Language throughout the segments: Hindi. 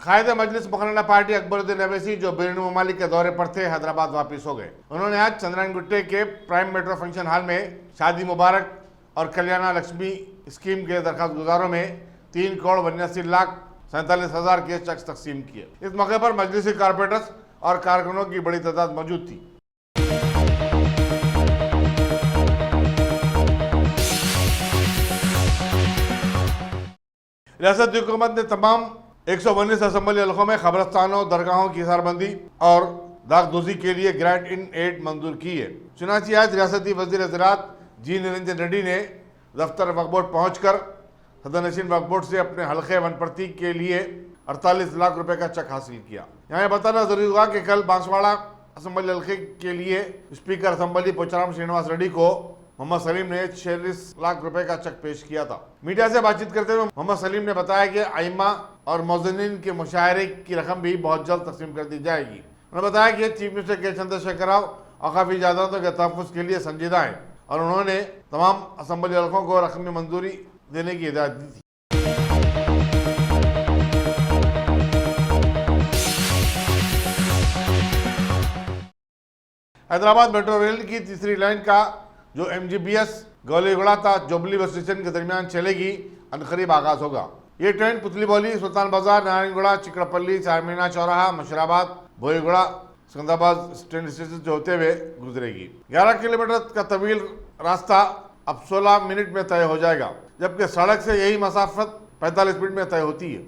कायदे मजलिस मुकर्ररा पार्टी अकबरुद्दीन अवैसी जो बैरून ममालिक के दौरे पर थे हैदराबाद वापस हो गए। उन्होंने आज चंद्रायन गुट्टे के प्राइम मेट्रो फंक्शन हॉल में शादी मुबारक और कल्याणा लक्ष्मी स्कीम के दरखास्त गुजारों में 3,82,47,000 के चेक तकसीम किए। इस मौके पर मजलिसी कारपोरेटर्स और कारकुनों की बड़ी तादाद मौजूद थी। रियासती हुकूमत ने तमाम 119 असम्बली हलकों में कब्रस्तानों, दरगाहों की हिसारबंदी और दागदोजी के लिए ग्रांट इन एड मंजूर की है। चुनांचे आज रियासती वज़ीर ज़राअत जी निरंजन रेड्डी ने दफ्तर वक्फ बोर्ड पहुंचकर सदरनशीन वक्फ बोर्ड से अपने हल्के वनप्रति के लिए 48 लाख रुपए का चेक हासिल किया। यहाँ बताना जरूरी हुआ कि कल बांसवाड़ा असम्बली हल्के के लिए स्पीकर असम्बली पोचाराम श्रीनिवास रेड्डी को मोहम्मद सलीम ने 46 लाख रुपए का चेक पेश किया था। मीडिया से बातचीत करते हुए मोहम्मद सलीम ने बताया कि आइमा और मौज़िनीन के मुशायरे की रकम भी बहुत जल्द तकसीम कर दी जाएगी। उन्होंने बताया कि चीफ मिनिस्टर के चंद्रशेखर राव औकाफी जायदादों के तहफ़्फ़ुज़ के लिए संजीदा है और उन्होंने तमाम असम्बली हलकों को रकमी मंजूरी देने की हिदायत दी थी। हैदराबाद मेट्रो रेल की तीसरी लाइन का जो MGBS गौलीगुड़ा था जुबली बस स्टेशन के दरमियान चलेगी अनकरीब आगाज होगा। ये ट्रेन पुतली बौली, सुल्तान बाजार, नारायणगुड़ा, चिकड़पल्ली, चारमीना चौराहा, मशराबाद, भोईगुड़ा, सिकंदराबाद ट्रेन स्टेशन से होते हुए गुजरेगी। 11 किलोमीटर का तवील रास्ता अब 16 मिनट में तय हो जाएगा, जबकि सड़क से यही मसाफत 45 मिनट में तय होती है।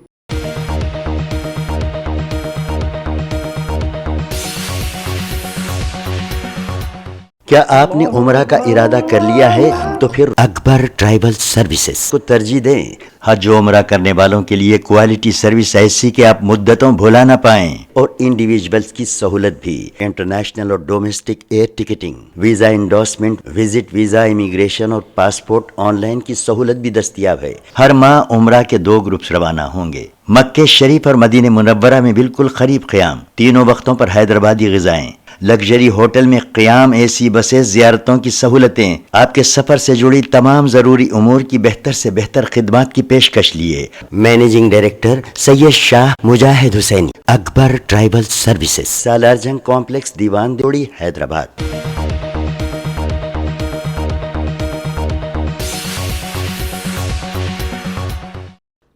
क्या आपने उम्रा का इरादा कर लिया है? तो फिर अकबर ट्राइबल सर्विसेज को तरजीह दें। हज उम्रा करने वालों के लिए क्वालिटी सर्विस ऐसी कि आप मुद्दतों भुला ना पाएं और इंडिविजुअल्स की सहूलत भी। इंटरनेशनल और domestic air ticketing, visa endorsement, visit visa, immigration और पासपोर्ट ऑनलाइन की सहूलत भी दस्तयाब है। हर माह उम्रा के 2 ग्रुप्स रवाना होंगे। मक्के शरीफ और मदीने मुनव्वरा में बिल्कुल करीब क़याम, तीनों वक्तों पर हैदराबादी ग़िज़ाएं, लग्जरी होटल में क़याम, AC बसें, ज़ियारतों की सहूलतें, आपके सफ़र से जुड़ी तमाम ज़रूरी उमूर की बेहतर से बेहतर खिदमात की पेशकश लिए। Managing director Syed Shah Mujahid Hussaini, Akbar tribal services, Salar Jung complex, Diwan दोड़ी, Hyderabad.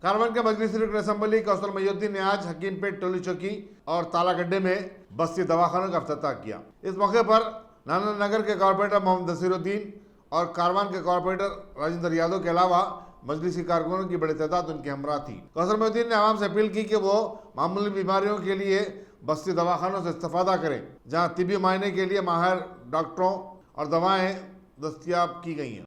Karwan के मजलिसी रुकन असम्बली कौसर मईउद्दीन ने आज हकीमपेट टोली चौकी और तालागड्डे में बस्ती दवाखानों का इफ्तिताह किया। इस मौके पर नाना नगर के कॉर्पोरेटर मोहम्मद नसीरुद्दीन और कारवान के कॉर्पोरेटर राजेंद्र यादव के अलावा मजलिसी कारकुनों की बड़ी तादाद उनके हमरा थी। कौसर मईउद्दीन ने आवाम से अपील की कि वो मामूली बीमारियों के लिए बस्ती दवाखानों से इस्तेफादा करें, जहाँ तिबी मायने के लिए माहिर डॉक्टरों और दवाएँ दस्तियाब की गई हैं।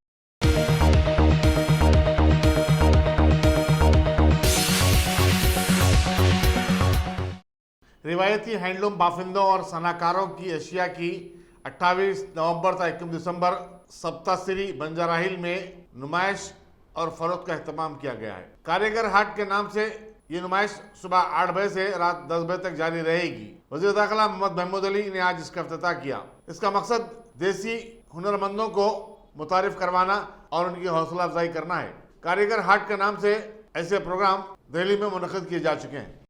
रिवायती हैंडलूम बाफिंदों और सनाकारों की अशिया की 28 नवंबर से 21 दिसंबर सप्ताश्री बंजारा हिल में नुमाइश और फरोख्त का अहतमाम किया गया है। कारीगर हाट के नाम से ये नुमाइश सुबह 8 बजे से रात 10 बजे तक जारी रहेगी। वज़ीर दाखिला मोहम्मद महमूद अली ने आज इसका इफ्तिताह किया। इसका मकसद देसी हुनरमंदों को मुतारिफ करवाना और उनकी हौसला अफजाई करना है। कारीगर हाट के नाम से ऐसे प्रोग्राम दिल्ली में मुनक़िद किए जा चुके हैं।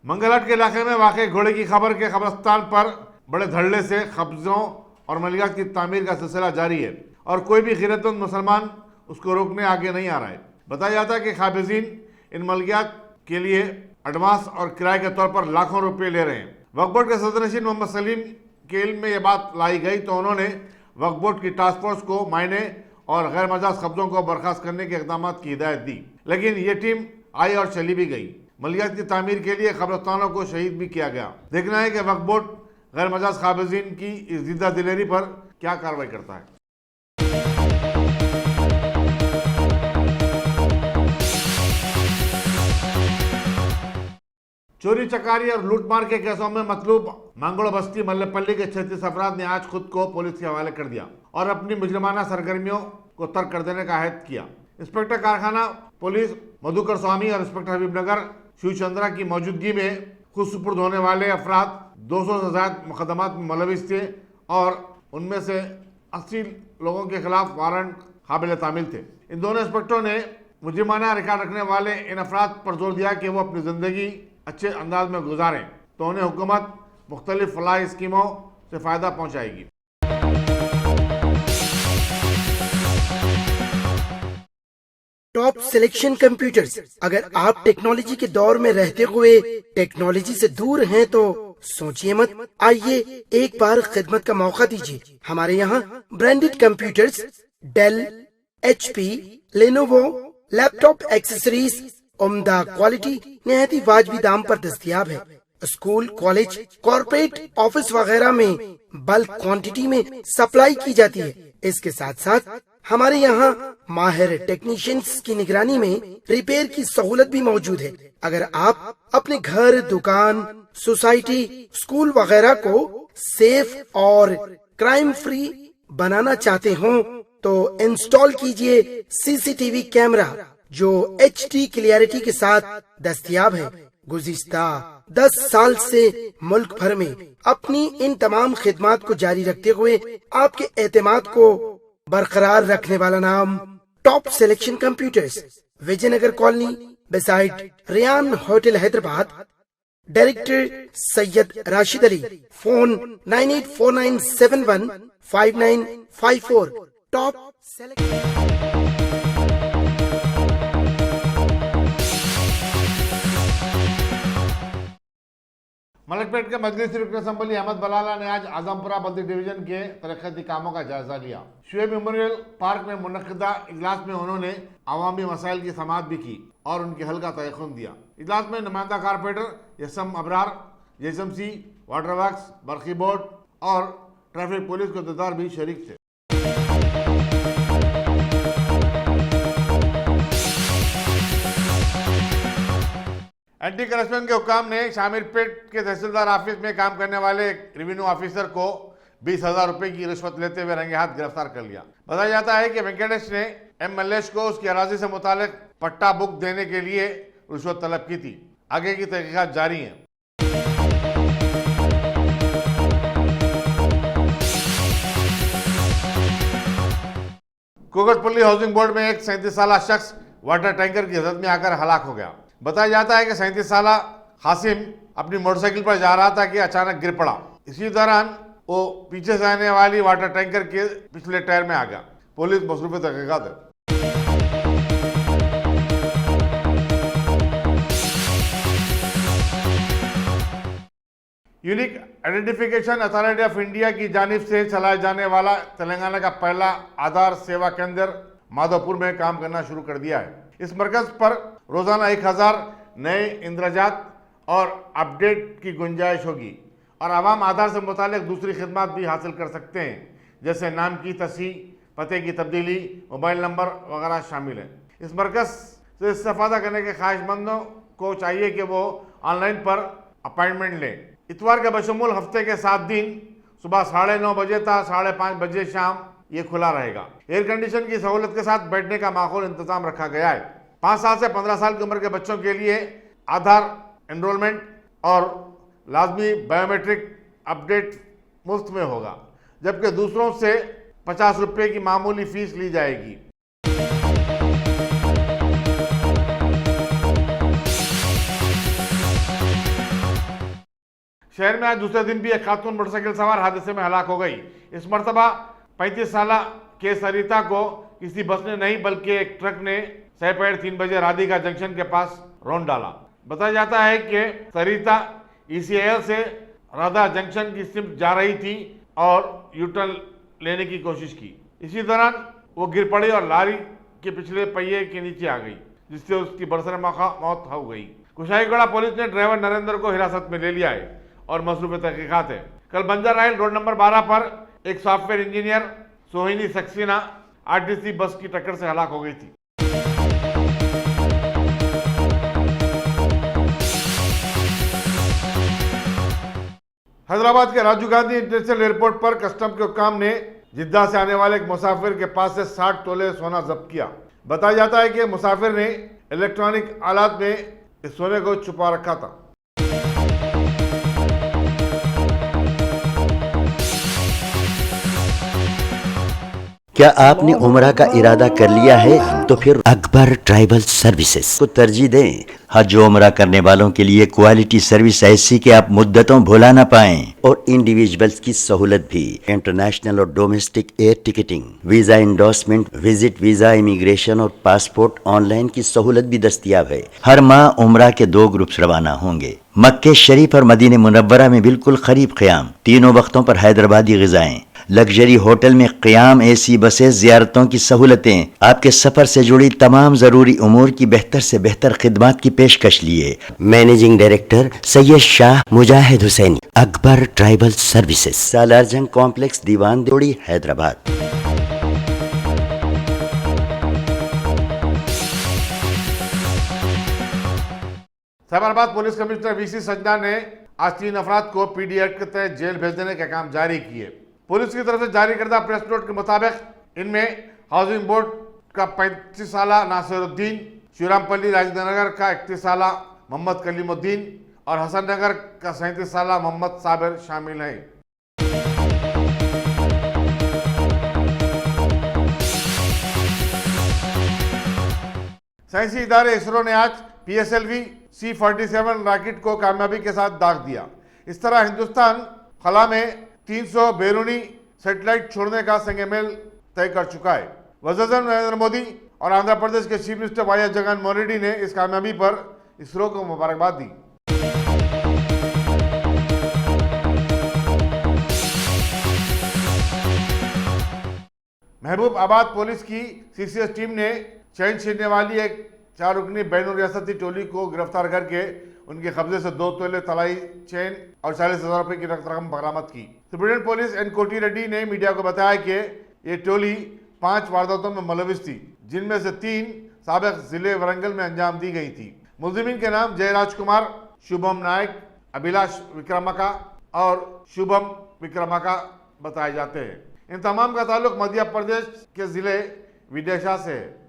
मंगलहाट के इलाके में वाक़े घोड़े की खबर के कब्रिस्तान पर बड़े धड़ल्ले से कब्जों और मलियात की तामीर का सिलसिला जारी है और कोई भी ग़ैरतमंद मुसलमान उसको रोकने आगे नहीं आ रहा है। बताया जाता है कि खाबिजीन इन मलियात के लिए एडवांस और किराए के तौर पर लाखों रुपये ले रहे हैं। वक्फ बोर्ड के सदरनशीन मोहम्मद सलीम के इल्म में यह बात लाई गई तो उन्होंने वक्फ बोर्ड की टास्क फोर्स को मायने और गैर मजाज कब्जों को बर्खास्त करने के इक़दाम की हिदायत दी, लेकिन ये टीम आई और चली भी गई। मलियात की तामीर के लिए कब्रिस्तानों को शहीद भी किया गया। देखना है कि वक्फ बोर्ड गैर मजाज खाबिजीन की इस जिद्दा दिलेरी पर क्या कार्रवाई करता है। चोरी चकारी और लूटमार के केसों में मतलूब मांगड़ो बस्ती मल्लेपल्ली के 36 अफराद ने आज खुद को पुलिस के हवाले कर दिया और अपनी मुजरिमाना सरगर्मियों को तर्क कर देने का अहद किया। इंस्पेक्टर कारखाना पुलिस मधुकर स्वामी और इंस्पेक्टर हबीबनगर शिवचंद्रा की मौजूदगी में खुद सुपुर्द होने वाले अफराद 200 से ज़्यादा मुकदमात में मुलविस थे और उनमें से 80 लोगों के खिलाफ वारंट काबिल तामील थे। इन दोनों इंस्पेक्टरों ने मुजिमाना रिकॉर्ड रखने वाले इन अफराद पर जोर दिया कि वो अपनी ज़िंदगी अच्छे अंदाज में गुजारें तो उन्हें हुकूमत मुख्तलिफ फलाही स्कीमों से फ़ायदा पहुँचाएगी। Top selection computers. अगर आप टेक्नोलॉजी के दौर में रहते हुए टेक्नोलॉजी से दूर हैं तो सोचिए मत, आइए एक बार खिदमत का मौका दीजिए। हमारे यहाँ branded computers Dell, HP, Lenovo, laptop accessories उम्दा क्वालिटी निहायत ही वाजबी दाम पर दस्तयाब है। स्कूल, कॉलेज, कॉर्पोरेट, ऑफिस वगैरह में बल्क क्वांटिटी में सप्लाई की जाती है। इसके साथ साथ हमारे यहाँ माहिर टेक्नीशियंस की निगरानी में रिपेयर की सहूलत भी मौजूद है। अगर आप अपने घर, दुकान, सोसाइटी, स्कूल वगैरह को सेफ और क्राइम फ्री बनाना चाहते हो तो इंस्टॉल कीजिए CCTV कैमरा जो HD क्लियरिटी के साथ दस्तयाब है। गुज़िश्ता 10 साल से मुल्क भर में अपनी इन तमाम खिदमात को जारी रखते हुए आपके एतमाद को बरकरार रखने वाला नाम top selection computers, Vijayanagar colony beside Riyan hotel Hyderabad. Director Syed Rashid Ali. Phone 9849715954। Top Malakpet के मजलिसी रुकन असम्बली अहमद बलाला ने आज आजमपुरा बल्दी डिवीजन के तरक्याती कामों का जायजा लिया। शुएब मेमोरियल पार्क में मुनक्किदा इजलास में उन्होंने अवामी मसाइल की समाअत भी की और उनके हल का तयक़ुन दिया। इजलास में नुमाइंदा कारपोरेटर यसम अबरार, JSMC, वाटर वर्क्स, बरकी बोर्ड और ट्रैफिक पुलिस के अहदेदार भी शरीक थे। एंटी करप्शन के हुक्काम ने शामिरपेट के तहसीलदार ऑफिस में काम करने वाले एक रेवेन्यू ऑफिसर को 20,000 रुपए की रिश्वत लेते हुए रंगे हाथ गिरफ्तार कर लिया। बताया जाता है कि वेंकटेश ने M मल्लेश को उसकी अराजी से मुतालिक पट्टा बुक देने के लिए रिश्वत तलब की थी। आगे की तहकीकात जारी हैं। कोकटपल्ली हाउसिंग बोर्ड में एक 37 साल शख्स वाटर टैंकर की जद में आकर हलाक हो गया। बताया जाता है कि 37 साल हासिम अपनी मोटरसाइकिल पर जा रहा था कि अचानक गिर पड़ा। इसी दौरान वो पीछे से आने वाली वाटर टैंकर के पिछले टायर में आ गया। पुलिस मसरूफ तहकीकात है। Unique identification authority of India की जानिब से चलाए जाने वाला तेलंगाना का पहला आधार सेवा केंद्र माधोपुर में काम करना शुरू कर दिया है। इस मरकज पर रोजाना 1000 नए इंद्रजात और अपडेट की गुंजाइश होगी और आवाम आधार से मुतालिक दूसरी खिदमात भी हासिल कर सकते हैं, जैसे नाम की तस्हीह, पते की तब्दीली, मोबाइल नंबर वगैरह शामिल है। इस मरकज से इस्तेफादा करने के ख्वाहिशमंदों को चाहिए कि वो ऑनलाइन पर अपॉइंटमेंट लें। इतवार के बशमूल हफ्ते के 7 दिन सुबह 9:30 बजे तक 5:30 बजे शाम ये खुला रहेगा। एयर कंडीशन की सहूलत के साथ बैठने का माहौल इंतजाम रखा गया है। 5 साल से 15 साल की उम्र के बच्चों के लिए आधार एनरोलमेंट और लाजमी बायोमेट्रिक अपडेट मुफ्त में होगा, जबकि दूसरों से 50 रुपये की मामूली फीस ली जाएगी। शहर में आज दूसरे दिन भी एक खातून मोटरसाइकिल सवार हादसे में हलाक हो गई। इस मरतबा 35 साल के सरिता को किसी बस ने नहीं बल्कि एक ट्रक ने 3:30 बजे राधिका जंक्शन के पास रौंद डाला। बताया जाता है कि सरिता ECIL से राधा जंक्शन की सिर्फ जा रही थी और यूटर्न लेने की कोशिश की। इसी दौरान वो गिर पड़ी और लारी के पिछले पहिए के नीचे आ गई, जिससे उसकी बरसर मौत हो गई। कुशाईगढ़ पुलिस ने ड्राइवर नरेंद्र को हिरासत में ले लिया है और मसरूफ तहकीकात है। कल बंजार राइल रोड नंबर 12 पर एक सॉफ्टवेयर इंजीनियर सोहिनी सक्सेना RTC बस की टक्कर से हलाक हो गई थी। हैदराबाद के राजीव गांधी इंटरनेशनल एयरपोर्ट पर कस्टम के हुक्काम ने जिद्दा से आने वाले एक मुसाफिर के पास से 60 तोले सोना जब्त किया। बताया जाता है कि मुसाफिर ने इलेक्ट्रॉनिक आलात में इस सोने को छुपा रखा था। क्या आपने उम्रा का इरादा कर लिया है तो फिर अकबर ट्राइबल सर्विसेज को तरजीह दें। हज उम्रा करने वालों के लिए क्वालिटी सर्विस ऐसी कि आप मुद्दतों भुला ना पाएं और इंडिविजुअल्स की सहूलत भी। इंटरनेशनल और domestic air ticketing, visa endorsement, visit visa, immigration और पासपोर्ट ऑनलाइन की सहूलत भी दस्तियाब है। हर माह उम्रा के 2 ग्रुप्स रवाना होंगे। मक्के शरीफ और मदीने मुनव्वरा में बिल्कुल करीब क़याम, तीनों वक्तों पर हैदराबादी ग़िज़ाएं, लग्जरी होटल में क़याम, एसी बसें, ज़ियारतों की सहूलतें, आपके सफ़र से जुड़ी तमाम ज़रूरी उमूर की बेहतर से बेहतर खिदमात की पेशकश लिए। Managing director Syed Shah Mujahid Hussaini, Akbar tribal services, Salar Jung complex, Diwan दोड़ी, Hyderabad. साबरकात पुलिस कमिश्नर वीसी संजना ने आज 3 अफराद को पीडी एक्ट के तहत जेल भेज देने के काम जारी किए। पुलिस की तरफ से जारी करदा प्रेस नोट के मुताबिक इनमें हाउसिंग बोर्ड का 35 साला नासिरुद्दीन, शिवरामपल्ली राजेंद्र नगर का 31 साला मोहम्मद कलीमुद्दीन और हसन नगर का 37 साला मोहम्मद साबिर शामिल हैं। साइंसी इदारे इसरो ने आज PSLV C-47 रॉकेट को कामयाबी के साथ दाग दिया। इस तरह हिंदुस्तान खला में 300 बैरूनी सैटेलाइट छोड़ने का संग-ए-मेल तय कर चुका है। वज़ीर नरेंद्र मोदी और आंध्र प्रदेश के chief minister Y S Jagan Reddy ने इस कामयाबी पर इसरो को मुबारकबाद दी। महबूब आबाद पुलिस की CCS टीम ने चैन छीनने वाली एक 4 रुकनी बैनुल रियासती टोली को गिरफ्तार करके उनके कब्जे से 2 तोले तलाई चेन और 40,000 रुपए की रकम बरामद की। सुप्रीडेंट पुलिस एन कोटी रेड्डी ने मीडिया को बताया कि ये टोली 5 वारदातों में मुलविस थी, जिनमें से 3 साबिक जिले वरंगल में अंजाम दी गई थी। मुलजिमीन के नाम जयराज कुमार, शुभम नायक, अभिलाष विक्रमाका और शुभम विक्रमाका बताए जाते हैं। इन तमाम का ताल्लुक मध्य प्रदेश के जिले विदिशा से है।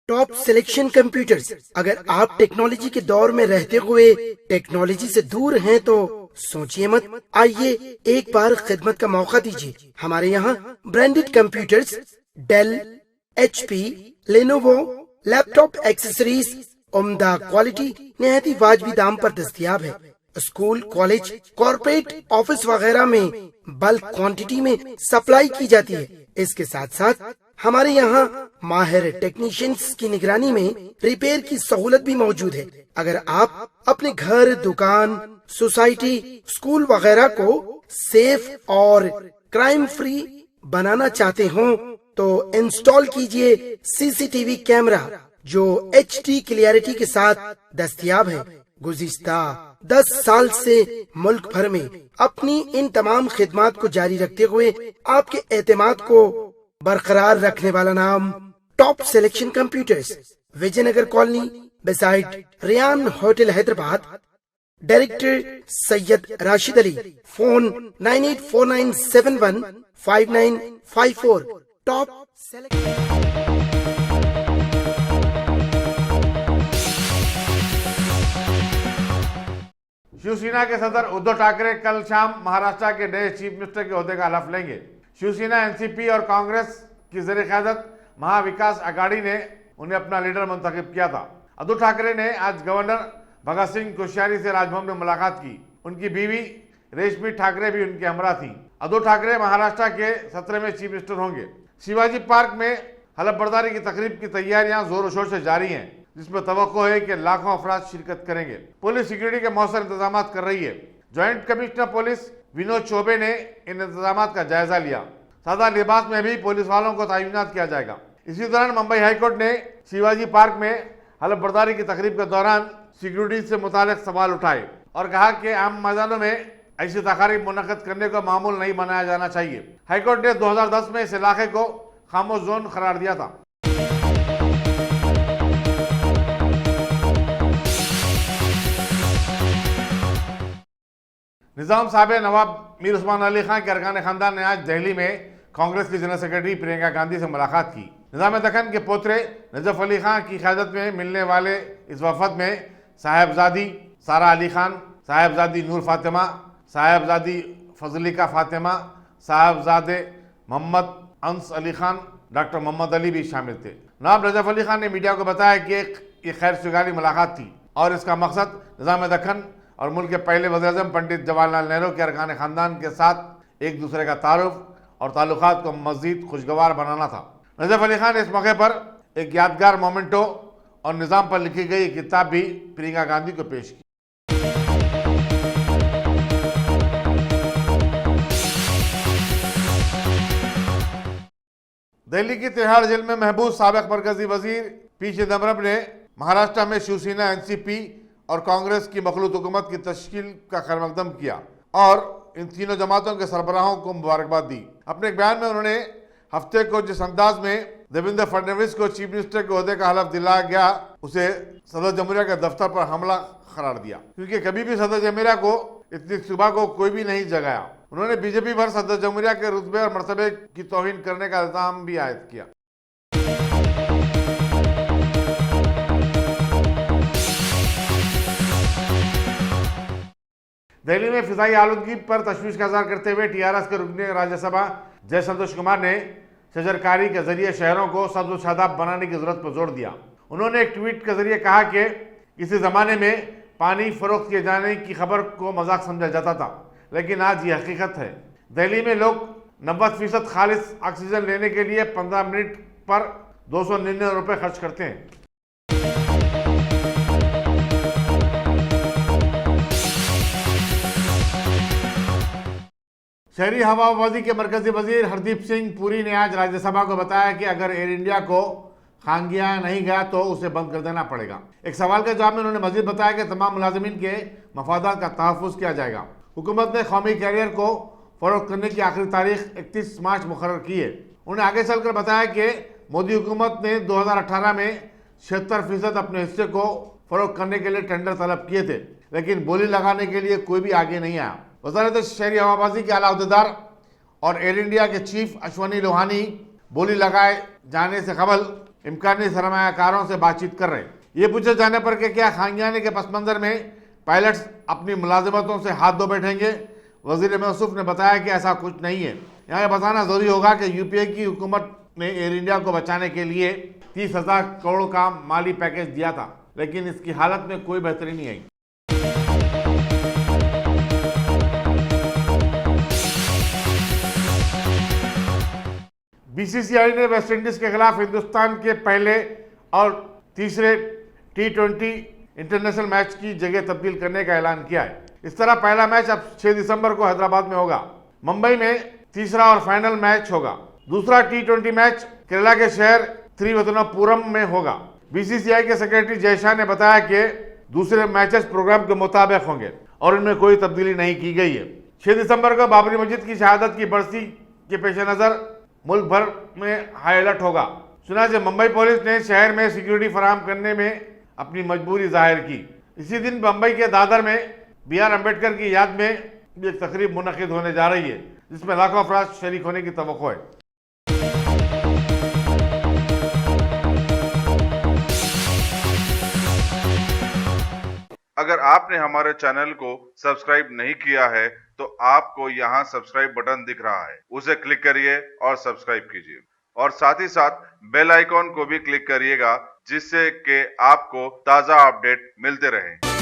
Top selection computers. अगर आप टेक्नोलॉजी के दौर में रहते हुए टेक्नोलॉजी से दूर हैं तो सोचिए मत, आइए एक बार खिदमत का मौका दीजिए। हमारे यहाँ branded computers Dell, HP, Lenovo, laptop accessories उम्दा क्वालिटी निहायत ही वाजबी दाम पर दस्तयाब है। स्कूल, कॉलेज, कॉर्पोरेट, ऑफिस वगैरह में बल्क क्वांटिटी में सप्लाई की जाती है। इसके साथ साथ हमारे यहाँ माहिर टेक्नीशियंस की निगरानी में रिपेयर की सहूलत भी मौजूद है। अगर आप अपने घर, दुकान, सोसाइटी, स्कूल वगैरह को सेफ और क्राइम फ्री बनाना चाहते हो तो इंस्टॉल कीजिए CCTV कैमरा जो HD क्लियरिटी के साथ दस्तयाब है। गुज़िश्ता 10 साल से मुल्क भर में अपनी इन तमाम खिदमात को जारी रखते हुए आपके एतमाद को बरकरार रखने वाला नाम top selection computers, Vijayanagar colony beside Riyan hotel, Hyderabad. Director Syed Rashid Ali. Phone 9849715954। Top Shiv Sena के सदर उद्धव ठाकरे कल शाम महाराष्ट्र के नए चीफ मिनिस्टर के ओहदे का हलफ लेंगे। शिवसेना, NCP और कांग्रेस की ज़ेर-ए-क़यादत महाविकास आघाड़ी ने उन्हें अपना लीडर मुंतखब किया था। उद्धव ठाकरे ने आज गवर्नर भगत सिंह कोश्यारी से राजभवन में मुलाकात की। उनकी बीवी रेशमी ठाकरे भी उनके हमरा थी। उद्धव ठाकरे महाराष्ट्र के 17वें चीफ मिनिस्टर होंगे। शिवाजी पार्क में हलफ बर्दारी की तकरीब की तैयारियां जोरों शोर से जारी हैं, जिसमें तवक्को है कि लाखों अफराद शिरकत करेंगे। पुलिस सिक्योरिटी के मौसर इंतजाम कर रही है। Joint commissioner police Vinod Choubey ने इन इंतजाम का जायजा लिया। सादा लिबास में भी पुलिस वालों को तैनात किया जाएगा। इसी दौरान मुंबई हाईकोर्ट ने शिवाजी पार्क में हलफ बर्दारी की तकरीब के दौरान सिक्योरिटी से मुतालिक सवाल उठाए और कहा कि आम मैदानों में ऐसी तकारीब मुनक़्क़िद करने को मामूल नहीं बनाया जाना चाहिए। हाईकोर्ट ने 2010 में इस इलाके को खामोश जोन करार दिया था। निज़ाम साहब नवाब मीर उस्मान अली खान के अरकान खानदान ने आज दिल्ली में कांग्रेस की जनरल सेक्रेटरी प्रियंका गांधी से मुलाकात की। निज़ाम दक्कन के पोतरे नजफ अली खान की क़यादत में मिलने वाले इस वफद में साहिबजादी सारा अली खान, साहिबजादी नूर फातिमा, साहिबजादी फजलिका फातिमा, साहिबजादे मोहम्मद अंस अली खान, डॉक्टर मोहम्मद अली भी शामिल थे। नवाब नजफ अली खान ने मीडिया को बताया कि ये खैर सुगाली मुलाकात थी और इसका मकसद निज़ाम दक्कन और मुल्क के पहले वज़ीर-ए-आज़म पंडित जवाहरलाल नेहरू के अरकान ख़ानदान के साथ एक दूसरे का तारुफ और ताल्लुकात को मज़ीद खुशगवार बनाना था। नजफ अली खान ने इस मौके पर एक यादगार मोमेंटो और निज़ाम पर लिखी गई किताब भी प्रियंका गांधी को पेश की। दिल्ली की तिहाड़ जेल में महबूस साबिक मरकजी वजीर पी चिदम्बरम ने महाराष्ट्र में शिवसेना, एनसीपी और कांग्रेस की मखलूत हुकूमत की तश्कील का खैरमकदम किया और इन तीनों जमातों के सरबराहों को मुबारकबाद दी। अपने एक बयान में उन्होंने हफ्ते को जिस अंदाज में देवेंद्र फडणवीस को चीफ मिनिस्टर के ओहदे का हलफ दिलाया गया उसे सदर जमहूरिया के दफ्तर पर हमला करार दिया, क्योंकि कभी भी सदर जमहूरिया को इतनी सुबह को कोई भी नहीं जगाया। उन्होंने बीजेपी पर सदर जमहूरिया के रुतबे और मर्तबे की तौहीन करने का इल्जाम भी आयद किया। दिल्ली में फिजाई आलूदगी पर तशवीश का इज़हार करते हुए टीआरएस के रुकने राज्यसभा जय संतोष कुमार ने शजरकारी के जरिए शहरों को सब्ज शादाब बनाने की जरूरत पर जोर दिया। उन्होंने एक ट्वीट के जरिए कहा कि किसी जमाने में पानी फरोख्त किए जाने की खबर को मजाक समझा जाता था, लेकिन आज ये हकीकत है। दिल्ली में लोग 90% खालिस ऑक्सीजन लेने के लिए 15 मिनट पर 299 रुपये खर्च करते हैं। शहरी हवाबाजी के मरकजी वजीर हरदीप सिंह पुरी ने आज राज्यसभा को बताया कि अगर एयर इंडिया को खांगिया नहीं गया तो उसे बंद कर देना पड़ेगा। एक सवाल के जवाब में उन्होंने मजीद बताया कि तमाम मुलाजिमीन के मफादात का तहफ़्फ़ुज़ किया जाएगा। हुकूमत ने कौमी कैरियर को फ़रोग़ करने की आखिरी तारीख 31 मार्च मुकर्रर की है। उन्होंने आगे चलकर बताया कि मोदी हुकूमत ने 2018 में 76% अपने हिस्से को फ़रोग़ करने के लिए टेंडर तलब किए थे, लेकिन बोली लगाने के लिए कोई भी आगे नहीं आया। वज़ारत शहरी हवाबाजी के आला अहदेदार और एयर इंडिया के चीफ अश्वनी लोहानी बोली लगाए जाने से कबल इम्कानी सरमायाकारों से बातचीत कर रहे हैं। ये पूछे जाने पर कि क्या खांगियाने के पस मंज़र में पायलट्स अपनी मुलाजमतों से हाथ धो बैठेंगे, वज़ीर मौसूफ ने बताया कि ऐसा कुछ नहीं है। यहाँ ये बताना ज़रूरी होगा कि यूपीए की हुकूमत ने एयर इंडिया को बचाने के लिए 30,000 करोड़ का माली पैकेज दिया था, लेकिन इसकी हालत में कोई बेहतरी नहीं आई। बीसीसीआई ने वेस्टइंडीज के खिलाफ हिंदुस्तान के पहले और तीसरे T20 इंटरनेशनल मैच की जगह तब्दील करने का ऐलान किया है। इस तरह पहला मैच अब 6 दिसंबर को हैदराबाद में होगा। मुंबई में तीसरा और फाइनल मैच होगा। दूसरा T20 मैच केरला के शहर त्रिवतनपुरम में होगा। बीसीसीआई के सेक्रेटरी जयशाह ने बताया कि दूसरे मैचेस प्रोग्राम के मुताबिक होंगे और इनमें कोई तब्दीली नहीं की गई है। 6 दिसंबर को बाबरी मस्जिद की शहादत की बरसी के पेश नज़र मुल्क भर में हाई अलर्ट होगा। चुनांचे मुंबई पुलिस ने शहर में सिक्योरिटी फराहम करने में अपनी मजबूरी जाहिर की। इसी दिन मुंबई के दादर में BR अम्बेडकर की याद में एक तकरीब मुनक़िद होने जा रही है, जिसमें लाखों अफराद शरीक होने की तवक्को है। अगर आपने हमारे चैनल को सब्सक्राइब नहीं किया है तो आपको यहाँ सब्सक्राइब बटन दिख रहा है, उसे क्लिक करिए और सब्सक्राइब कीजिए और साथ ही साथ बेल आइकॉन को भी क्लिक करिएगा, जिससे कि आपको ताज़ा अपडेट मिलते रहें।